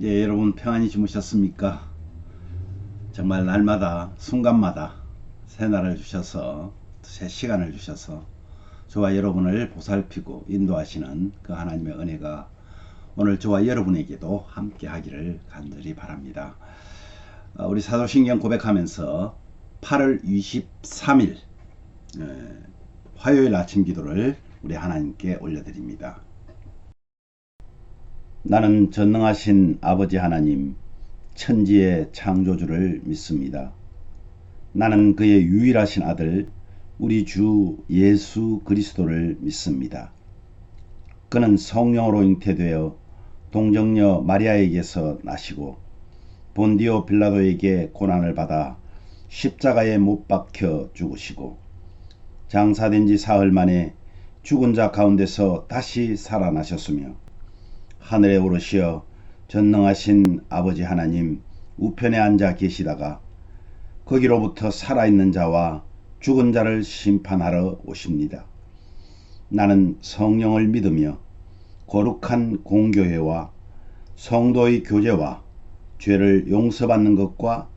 예, 여러분 평안히 주무셨습니까? 정말 날마다 순간마다 새날을 주셔서 새 시간을 주셔서 저와 여러분을 보살피고 인도하시는 그 하나님의 은혜가 오늘 저와 여러분에게도 함께 하기를 간절히 바랍니다. 우리 사도신경 고백하면서 8월 23일 화요일 아침 기도를 우리 하나님께 올려드립니다. 나는 전능하신 아버지 하나님, 천지의 창조주를 믿습니다. 나는 그의 유일하신 아들, 우리 주 예수 그리스도를 믿습니다. 그는 성령으로 잉태되어 동정녀 마리아에게서 나시고 본디오 빌라도에게 고난을 받아 십자가에 못 박혀 죽으시고 장사된 지 사흘 만에 죽은 자 가운데서 다시 살아나셨으며 하늘에 오르시어 전능하신 아버지 하나님 우편에 앉아 계시다가 거기로부터 살아있는 자와 죽은 자를 심판하러 오십니다. 나는 성령을 믿으며 거룩한 공교회와 성도의 교제와 죄를 용서받는 것과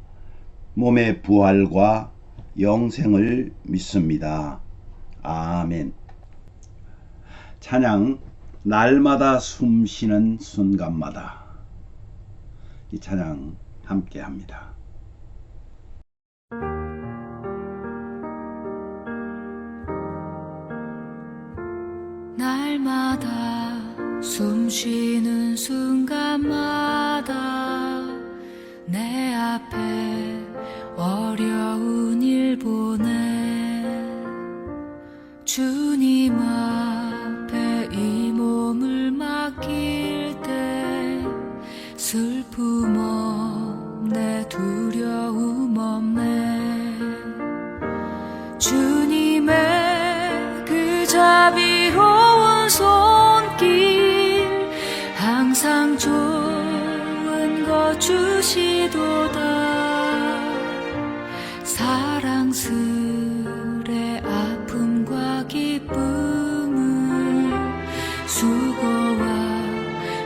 몸의 부활과 영생을 믿습니다. 아멘. 찬양 날마다 숨쉬는 순간마다 이 찬양 함께 합니다. 날마다 숨쉬는 순간마다 내 앞에 어려운 일 보내 주님 앞에 이 몸을 맡길 때 슬픔 없네 두려움 없네 주님의 그 자비로운 손길 항상 좋은 것 주시도다 사랑스레 아픔과 기쁨을 수고와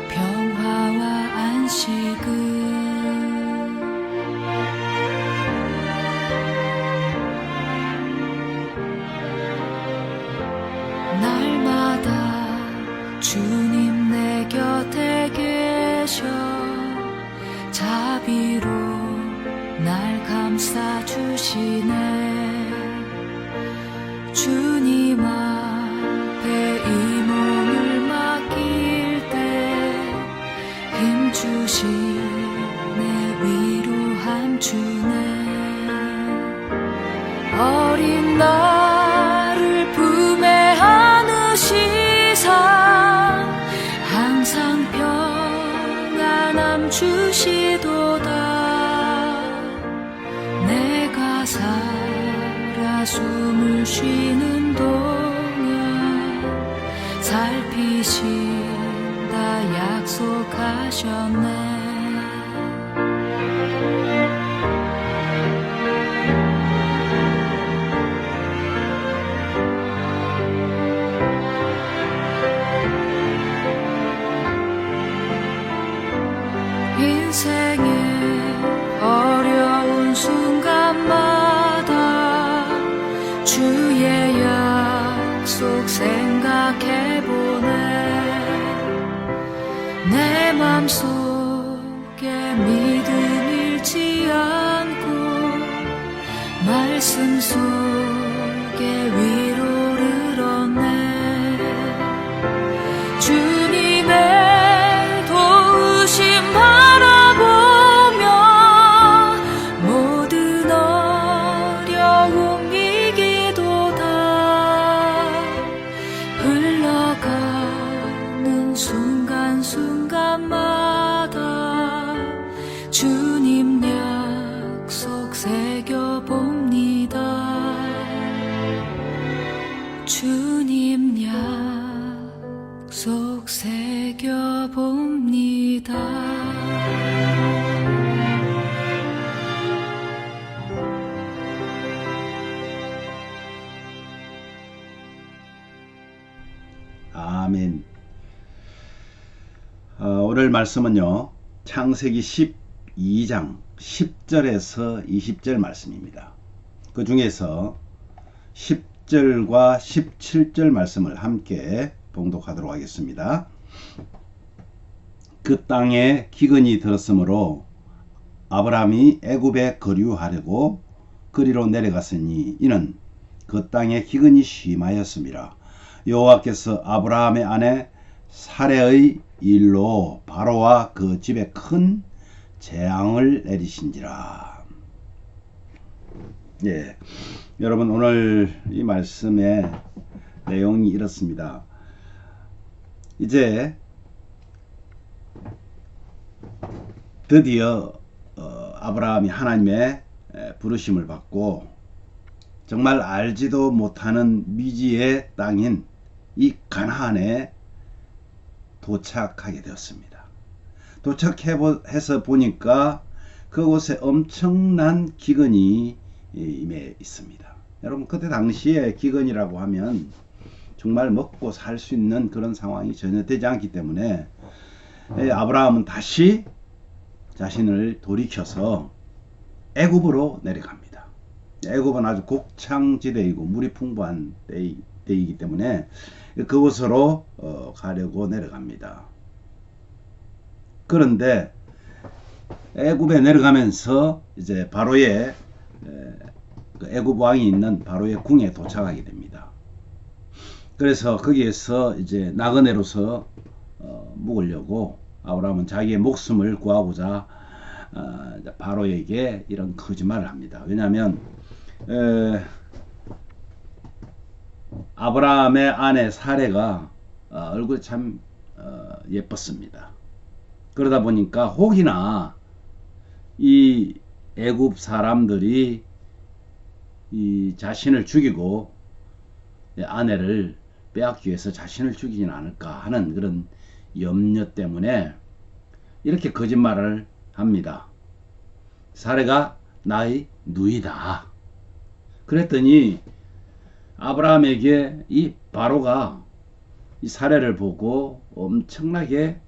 평화와 안식을 날마다 주님 내 곁에 계셔 자비로 날 감싸주시네 주님 앞에 이 몸을 맡길 때 힘주시네 위로함 주네 어린 나를 품에 안으시사 항상 평안함 주시도다 내가 살아 숨을 쉬는 동안 살피신다 약속하셨네 인생의 어려운 순간마다 주의 약속 생각해보네 내 맘속에 믿음 잃지 않고 말씀 속에 위로를 얻네 주님의 도우심 바라보며 모든 어려움 이기도다 흘러가는 순간순간마다 주님 약속 새겨봅니다 주님 약속 새겨봅니다 아멘. 오늘 말씀은요 창세기 12장 10절에서 20절 말씀입니다. 그 중에서 10절과 17절 말씀을 함께 봉독하도록 하겠습니다. 그 땅에 기근이 들었으므로 아브라함이 애굽에 거류하려고 그리로 내려갔으니 이는 그 땅에 기근이 심하였음이라. 여호와께서 아브라함의 아내 사레의 일로 바로와 그 집에 큰 재앙을 내리신지라. 예, 여러분 오늘 이 말씀의 내용이 이렇습니다. 이제 드디어 아브라함이 하나님의 부르심을 받고 정말 알지도 못하는 미지의 땅인 이 가나안에 도착하게 되었습니다. 도착해서 보니까 그곳에 엄청난 기근이 임해 있습니다. 여러분 그때 당시에 기근이라고 하면 정말 먹고 살 수 있는 그런 상황이 전혀 되지 않기 때문에 아브라함은 다시 자신을 돌이켜서 애굽으로 내려갑니다. 애굽은 아주 곡창지대이고 물이 풍부한 데이기 때문에 그곳으로 가려고 내려갑니다. 그런데 애굽에 내려가면서 이제 바로의 그 애굽 왕이 있는 바로의 궁에 도착하게 됩니다. 그래서 거기에서 이제 나그네로서 묵으려고 아브라함은 자기의 목숨을 구하고자 바로에게 이런 거짓말을 합니다. 왜냐하면 아브라함의 아내 사레가 얼굴이 참 예뻤습니다. 그러다 보니까 혹이나 이 애굽 사람들이 이 자신을 죽이고 아내를 빼앗기 위해서 자신을 죽이지는 않을까 하는 그런 염려 때문에 이렇게 거짓말을 합니다. 사레가 나의 누이다. 그랬더니 아브라함에게 이 바로가 이 사레를 보고 엄청나게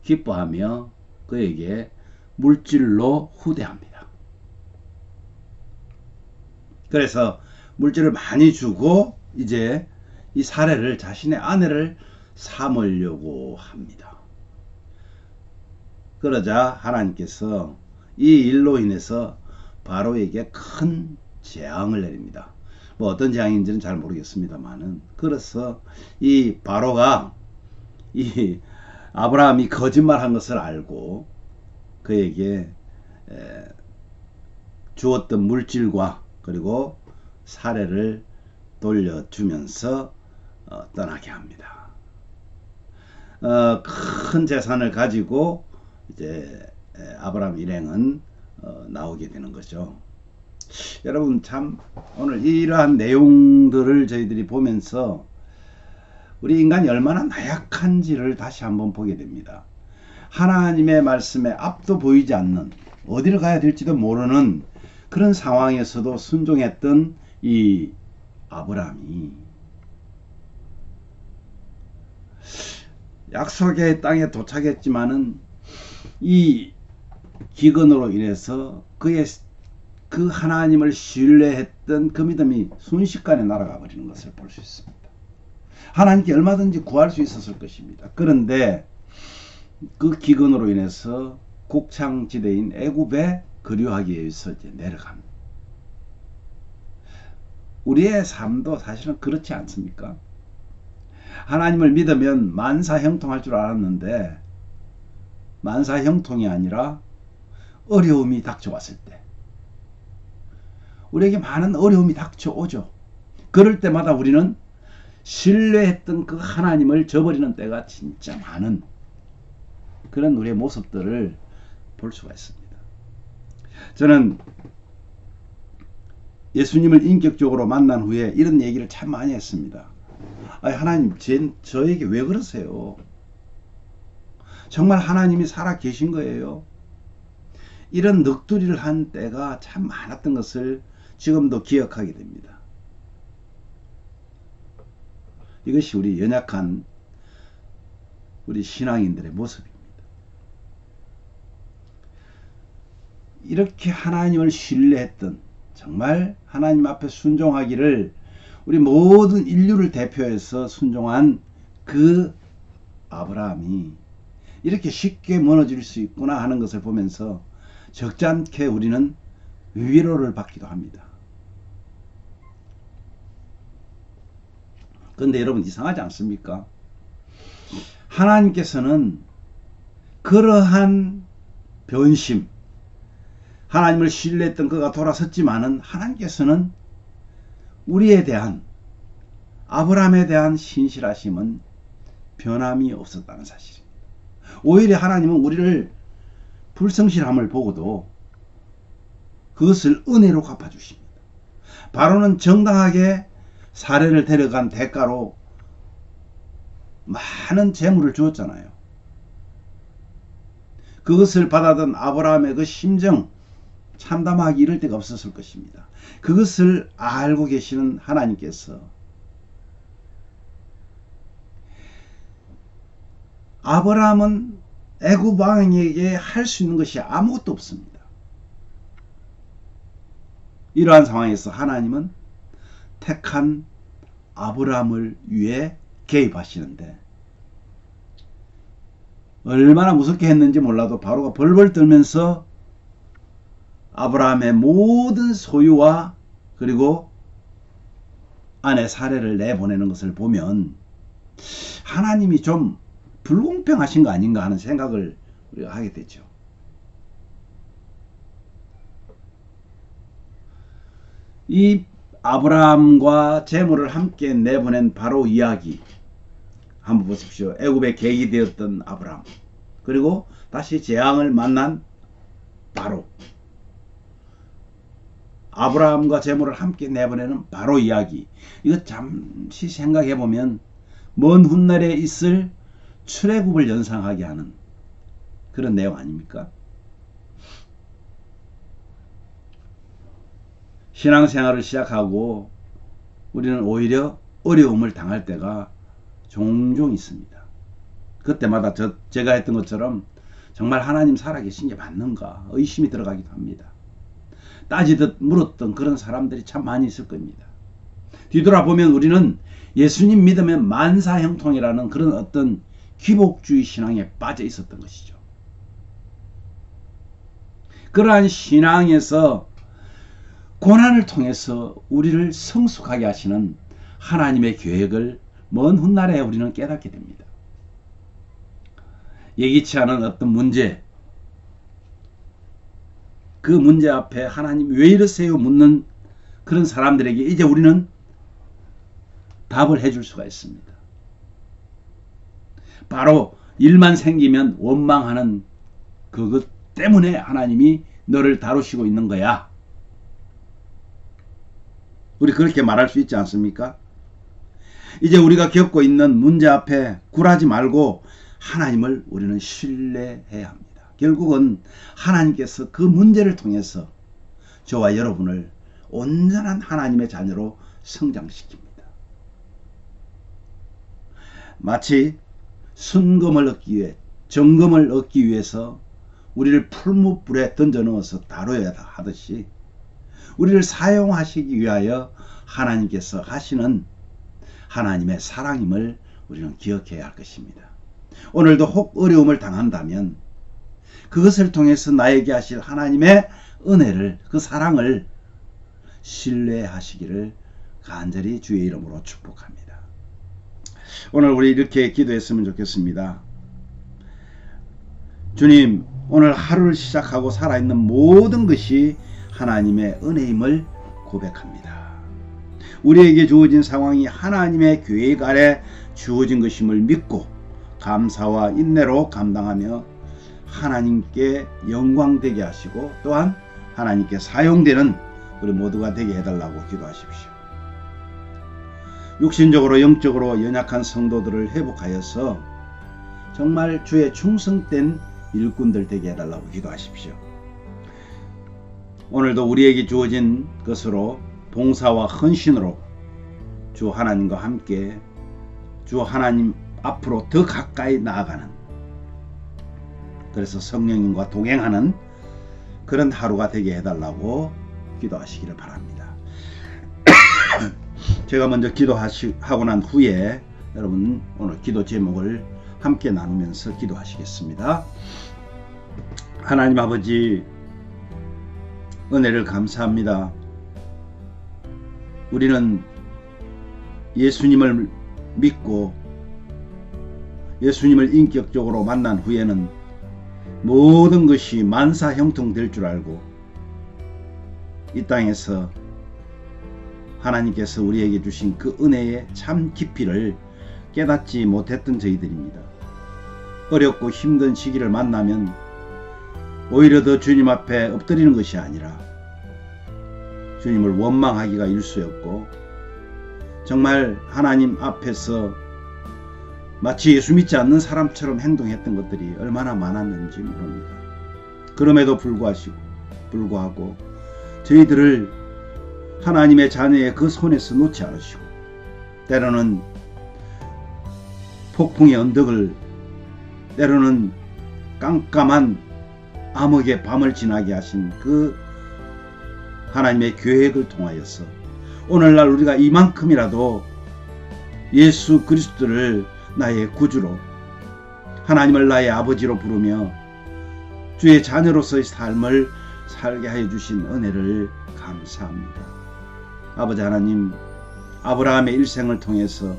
기뻐하며 그에게 물질로 후대합니다. 그래서 물질을 많이 주고 이제 이 사레를 자신의 아내를 삼으려고 합니다. 그러자 하나님께서 이 일로 인해서 바로에게 큰 재앙을 내립니다. 뭐 어떤 재앙인지는 잘 모르겠습니다만은, 그래서 이 바로가 이 아브라함이 거짓말한 것을 알고 그에게 주었던 물질과 그리고 사례를 돌려주면서 떠나게 합니다. 큰 재산을 가지고 이제 아브라함 일행은 나오게 되는 거죠. 여러분 참 오늘 이러한 내용들을 저희들이 보면서 우리 인간이 얼마나 나약한지를 다시 한번 보게 됩니다. 하나님의 말씀에 앞도 보이지 않는, 어디를 가야 될지도 모르는 그런 상황에서도 순종했던 이 아브라함이 약속의 땅에 도착했지만은 이 기근으로 인해서 그 하나님을 신뢰했던 그 믿음이 순식간에 날아가 버리는 것을 볼 수 있습니다. 하나님께 얼마든지 구할 수 있었을 것입니다. 그런데 그 기근으로 인해서 곡창지대인 애굽에 거류하기 위해서 이제 내려갑니다. 우리의 삶도 사실은 그렇지 않습니까? 하나님을 믿으면 만사형통할 줄 알았는데 만사형통이 아니라 어려움이 닥쳐왔을 때, 우리에게 많은 어려움이 닥쳐오죠. 그럴 때마다 우리는 신뢰했던 그 하나님을 저버리는 때가 진짜 많은 그런 우리의 모습들을 볼 수가 있습니다. 저는 예수님을 인격적으로 만난 후에 이런 얘기를 참 많이 했습니다. 하나님, 저에게 왜 그러세요? 정말 하나님이 살아 계신 거예요? 이런 넋두리를 한 때가 참 많았던 것을 지금도 기억하게 됩니다. 이것이 우리 연약한 우리 신앙인들의 모습입니다. 이렇게 하나님을 신뢰했던, 정말 하나님 앞에 순종하기를, 우리 모든 인류를 대표해서 순종한 그 아브라함이 이렇게 쉽게 무너질 수 있구나 하는 것을 보면서 적잖게 우리는 위로를 받기도 합니다. 그런데 여러분, 이상하지 않습니까? 하나님께서는 그러한 변심, 하나님을 신뢰했던 그가 돌아섰지만은 하나님께서는 우리에 대한, 아브라함에 대한 신실하심은 변함이 없었다는 사실입니다. 오히려 하나님은 우리를 불성실함을 보고도 그것을 은혜로 갚아주십니다. 바로는 정당하게 사례를 데려간 대가로 많은 재물을 주었잖아요. 그것을 받아든 아브라함의 그 심정, 참담하기 이를 데가 없었을 것입니다. 그것을 알고 계시는 하나님께서 아브라함은 애굽 왕에게 할 수 있는 것이 아무것도 없습니다. 이러한 상황에서 하나님은 택한 아브라함을 위해 개입하시는데, 얼마나 무섭게 했는지 몰라도 바로가 벌벌 떨면서 아브라함의 모든 소유와 그리고 아내 사례를 내보내는 것을 보면 하나님이 좀 불공평하신 거 아닌가 하는 생각을 우리가 하게 되죠. 이 아브라함과 재물을 함께 내보낸 바로 이야기 한번 보십시오. 애굽의 객이 되었던 아브라함, 그리고 다시 재앙을 만난 바로, 아브라함과 재물을 함께 내보내는 바로 이야기, 이거 잠시 생각해 보면 먼 훗날에 있을 출애굽을 연상하게 하는 그런 내용 아닙니까? 신앙생활을 시작하고 우리는 오히려 어려움을 당할 때가 종종 있습니다. 그때마다 제가 했던 것처럼 정말 하나님 살아계신 게 맞는가 의심이 들어가기도 합니다. 따지듯 물었던 그런 사람들이 참 많이 있을 겁니다. 뒤돌아보면 우리는 예수님 믿으면 만사형통이라는 그런 어떤 귀복주의 신앙에 빠져 있었던 것이죠. 그러한 신앙에서 고난을 통해서 우리를 성숙하게 하시는 하나님의 계획을 먼 훗날에 우리는 깨닫게 됩니다. 예기치 않은 어떤 문제, 그 문제 앞에 하나님 왜 이러세요 묻는 그런 사람들에게 이제 우리는 답을 해줄 수가 있습니다. 바로 일만 생기면 원망하는 그것 때문에 하나님이 너를 다루시고 있는 거야. 우리 그렇게 말할 수 있지 않습니까? 이제 우리가 겪고 있는 문제 앞에 굴하지 말고 하나님을 우리는 신뢰해야 합니다. 결국은 하나님께서 그 문제를 통해서 저와 여러분을 온전한 하나님의 자녀로 성장시킵니다. 마치 순금을 얻기 위해, 정금을 얻기 위해서 우리를 풀무불에 던져 넣어서 다뤄야 하듯이 우리를 사용하시기 위하여 하나님께서 하시는 하나님의 사랑임을 우리는 기억해야 할 것입니다. 오늘도 혹 어려움을 당한다면 그것을 통해서 나에게 하실 하나님의 은혜를, 그 사랑을 신뢰하시기를 간절히 주의 이름으로 축복합니다. 오늘 우리 이렇게 기도했으면 좋겠습니다. 주님, 오늘 하루를 시작하고 살아있는 모든 것이 하나님의 은혜임을 고백합니다. 우리에게 주어진 상황이 하나님의 계획 아래 주어진 것임을 믿고 감사와 인내로 감당하며 하나님께 영광되게 하시고 또한 하나님께 사용되는 우리 모두가 되게 해달라고 기도하십시오. 육신적으로 영적으로 연약한 성도들을 회복하여서 정말 주의 충성된 일꾼들 되게 해달라고 기도하십시오. 오늘도 우리에게 주어진 것으로 봉사와 헌신으로 주 하나님과 함께 주 하나님 앞으로 더 가까이 나아가는, 그래서 성령님과 동행하는 그런 하루가 되게 해달라고 기도하시기를 바랍니다. 제가 먼저 기도하고 난 후에 여러분 오늘 기도 제목을 함께 나누면서 기도하시겠습니다. 하나님 아버지, 은혜를 감사합니다. 우리는 예수님을 믿고 예수님을 인격적으로 만난 후에는 모든 것이 만사형통될 줄 알고 이 땅에서 하나님께서 우리에게 주신 그 은혜의 참 깊이를 깨닫지 못했던 저희들입니다. 어렵고 힘든 시기를 만나면 오히려 더 주님 앞에 엎드리는 것이 아니라 주님을 원망하기가 일쑤였고, 정말 하나님 앞에서 마치 예수 믿지 않는 사람처럼 행동했던 것들이 얼마나 많았는지 모릅니다. 그럼에도 불구하고 저희들을 하나님의 자녀의 그 손에서 놓지 않으시고, 때로는 폭풍의 언덕을, 때로는 깜깜한 암흑의 밤을 지나게 하신 그 하나님의 계획을 통하여서 오늘날 우리가 이만큼이라도 예수 그리스도를 나의 구주로, 하나님을 나의 아버지로 부르며 주의 자녀로서의 삶을 살게 하여 주신 은혜를 감사합니다. 아버지 하나님, 아브라함의 일생을 통해서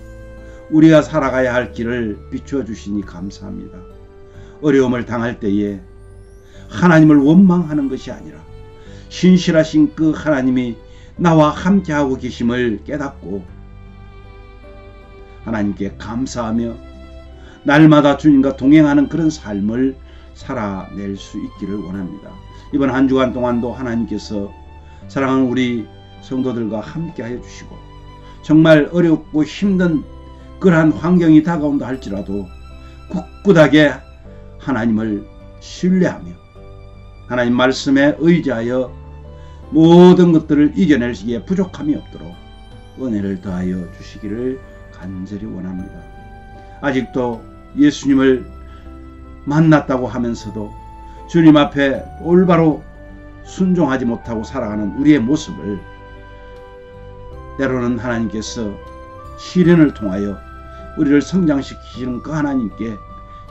우리가 살아가야 할 길을 비추어 주시니 감사합니다. 어려움을 당할 때에 하나님을 원망하는 것이 아니라 신실하신 그 하나님이 나와 함께하고 계심을 깨닫고 하나님께 감사하며 날마다 주님과 동행하는 그런 삶을 살아낼 수 있기를 원합니다. 이번 한 주간 동안도 하나님께서 사랑하는 우리 성도들과 함께하여 주시고, 정말 어렵고 힘든 그러한 환경이 다가온다 할지라도 굳굳하게 하나님을 신뢰하며 하나님 말씀에 의지하여 모든 것들을 이겨내기에 부족함이 없도록 은혜를 더하여 주시기를 간절히 원합니다. 아직도 예수님을 만났다고 하면서도 주님 앞에 올바로 순종하지 못하고 살아가는 우리의 모습을 때로는 하나님께서 시련을 통하여 우리를 성장시키시는 그 하나님께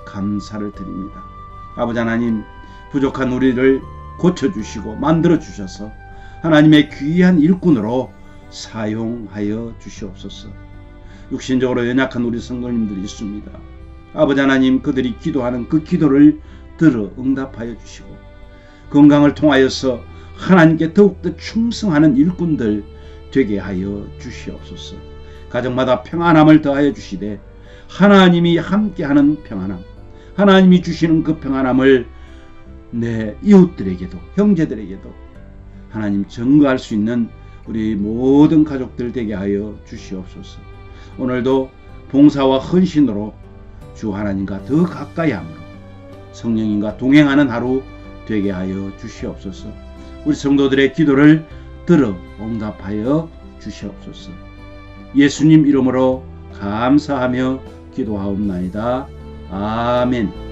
감사를 드립니다. 아버지 하나님, 부족한 우리를 고쳐주시고 만들어주셔서 하나님의 귀한 일꾼으로 사용하여 주시옵소서. 육신적으로 연약한 우리 성도님들이 있습니다. 아버지 하나님, 그들이 기도하는 그 기도를 들어 응답하여 주시고 건강을 통하여서 하나님께 더욱더 충성하는 일꾼들 되게 하여 주시옵소서. 가정마다 평안함을 더하여 주시되 하나님이 함께하는 평안함, 하나님이 주시는 그 평안함을 내 이웃들에게도 형제들에게도 하나님 증거할 수 있는 우리 모든 가족들 되게 하여 주시옵소서. 오늘도 봉사와 헌신으로 주 하나님과 더 가까이 함으로 성령님과 동행하는 하루 되게 하여 주시옵소서. 우리 성도들의 기도를 들어 응답하여 주시옵소서. 예수님 이름으로 감사하며 기도하옵나이다. 아멘.